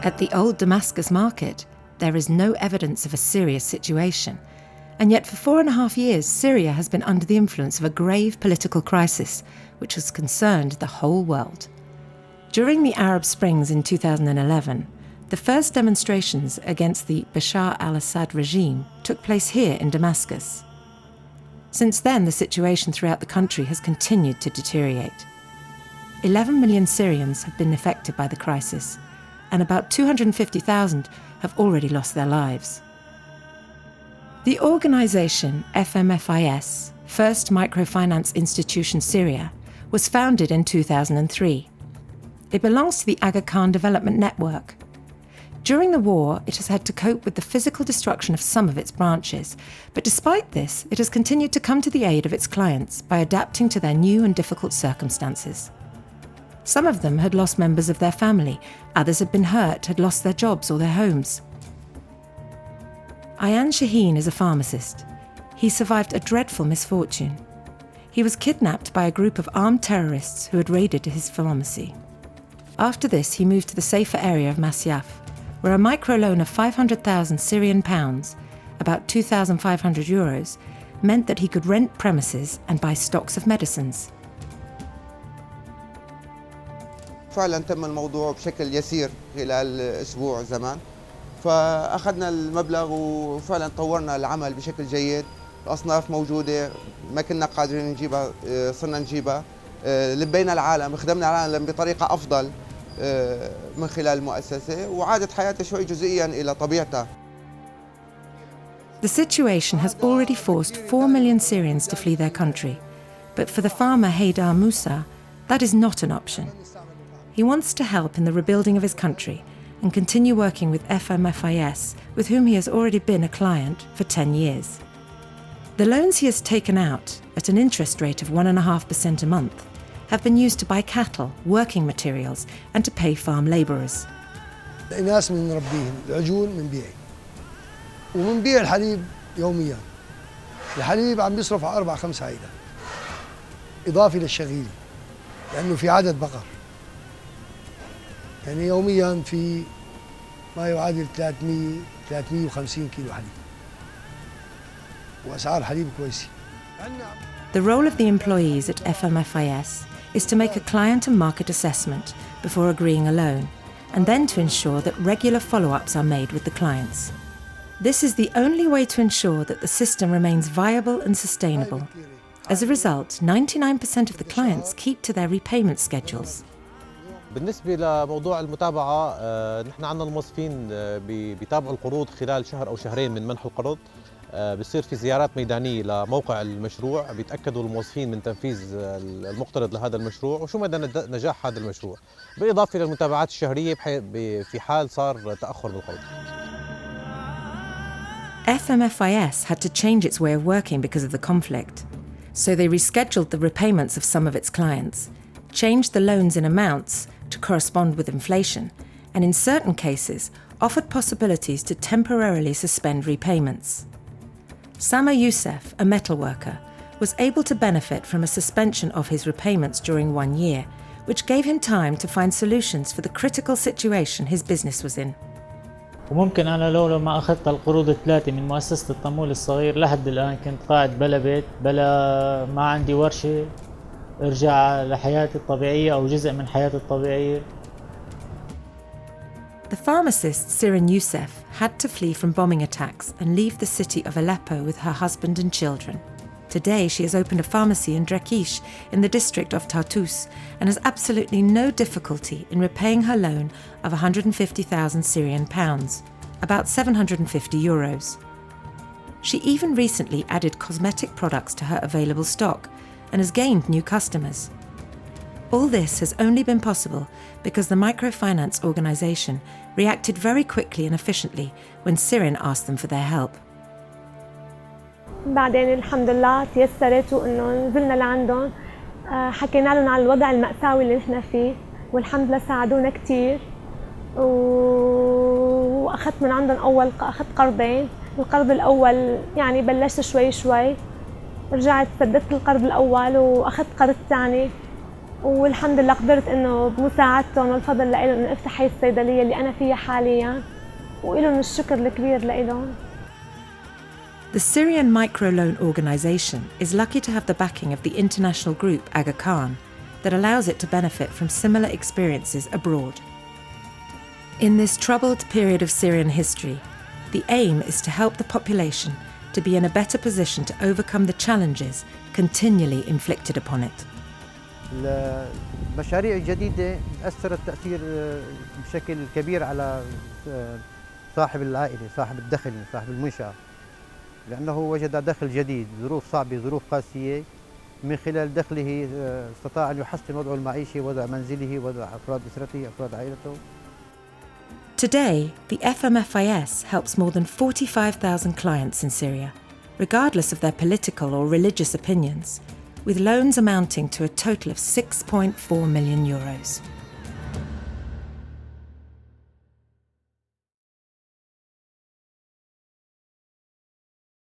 At the old Damascus market, there is no evidence of a serious situation, and yet for 4.5 years Syria has been under the influence of a grave political crisis which has concerned the whole world. During the Arab Springs in 2011, the first demonstrations against the Bashar al-Assad regime took place here in Damascus. Since then, the situation throughout the country has continued to deteriorate. 11 million Syrians have been affected by the crisis, and about 250,000 have already lost their lives. The organisation FMFI-S, First Microfinance Institution Syria, was founded in 2003. It belongs to the Aga Khan Development Network. During the war, it has had to cope with the physical destruction of some of its branches, but despite this, it has continued to come to the aid of its clients by adapting to their new and difficult circumstances. Some of them had lost members of their family, others had been hurt, had lost their jobs or their homes. SHAHEEN is a pharmacist. He survived a dreadful misfortune. He was kidnapped by a group of armed terrorists who had raided his pharmacy. After this, he moved to the safer area of Masyaf, where a microloan of 500,000 Syrian pounds, about 2,500 euros, meant that he could rent premises and buy stocks of medicines. فعلا تم الموضوع بشكل يسير خلال أسبوع زمان، فأخذنا المبلغ وفعلا طورنا العمل بشكل جيد. الأصناف موجودة، ما كنا قادرين نجيبها صرنا نجيبها، لبينا العالم، خدمنا العالم بطريقة أفضل من خلال المؤسسة، وعادت حياتها شوي جزئيا إلى طبيعتها. The situation has already forced 4 million Syrians to flee their country, but for the farmer Haydar MOUSA, that is not an option. He wants to help in the rebuilding of his country and continue working with FMFI-S, with whom he has already been a client for 10 years. The loans he has taken out, at an interest rate of 1.5% a month, have been used to buy cattle, working materials, and to pay farm labourers. الناس بنربيهم، العجول بنبيع، وبنبيع الحليب يوميا. الحليب عم بيصرف على 4-5 عائلات، إضافي للشغيل، لأنه في عدد بقر. يعني يوميا في ما يعادل 350 كيلو حليب. وأسعار حليب كويسة. The role of the employees at FMFI-S is to make a client and market assessment before agreeing a loan, and then to ensure that regular follow-ups are made with the clients. This is the only way to ensure that the system remains viable and sustainable. As a result, 99% of the clients keep to their repayment schedules. بالنسبة لموضوع المتابعة، نحن عندنا الموظفين بيتابعوا القروض خلال شهر أو شهرين من منح القرض. بيصير في زيارات ميدانية لموقع المشروع، بيتأكدوا الموظفين من تنفيذ المقترض لهذا المشروع وشو مدى نجاح هذا المشروع، بالإضافة للمتابعات الشهرية في حال صار تأخر بالقرض. FMFI-S had to change its way of working because of the conflict, so they rescheduled the repayments of some of its clients, changed the loans in amounts to correspond with inflation, and in certain cases offered possibilities to temporarily suspend repayments. YOUSEF, a metal worker, was able to benefit from a suspension of his repayments during 1 year, which gave him time to find solutions for the critical situation his business was in. وممكن أنا لو ما أخذت القروض 3 من مؤسسة التمويل الصغير لحد الآن كنت قاعد بلا بيت، بلا ما عندي ورشة ارجع لحياتي الطبيعية أو جزء من حياتي الطبيعية. The pharmacist Sirin YOUSEF had to flee from bombing attacks and leave the city of Aleppo with her husband and children. Today she has opened a pharmacy in Drakish in the district of Tartus and has absolutely no difficulty in repaying her loan of 150,000 Syrian pounds, about 750 euros. She even recently added cosmetic products to her available stock and has gained new customers. All this has only been possible because the microfinance organisation reacted very quickly and efficiently when Sirin asked them for their help. بعدين الحمد لله تيسرت وإنه نزلنا لعندهم، حكينا لهم على الوضع المأساوي اللي نحن فيه، والحمد لله ساعدونا كتير، وأخذت من عندهم أخذت قرضين. القرض الأول يعني بلشت شوي رجعت سددت القرض الأول وأخذت قرض ثاني، والحمد لله قدرت إنه بمساعدتهم والفضل لإلهم إنه أفتح هي الصيدلية اللي أنا فيها حالياً، وإلهم الشكر الكبير لإلهم. The Syrian Microloan Organisation is lucky to have the backing of the international group Aga Khan that allows it to benefit from similar experiences abroad. In this troubled period of Syrian history, the aim is to help the population to be in a better position to overcome the challenges continually inflicted upon it. المشاريع الجديدة أثرت تأثير بشكل كبير على صاحب العائلة، صاحب الدخل، صاحب المنشأة، لأنه وجد دخل جديد، ظروف صعبة، ظروف قاسية، من خلال دخله استطاع أن يحسن وضعه المعيشي، وضع منزله، وضع أفراد أسرته، أفراد عائلته. Today, the FMFI-S helps more than 45,000 clients in Syria, regardless of their political or religious opinions, with loans amounting to a total of €6.4 million.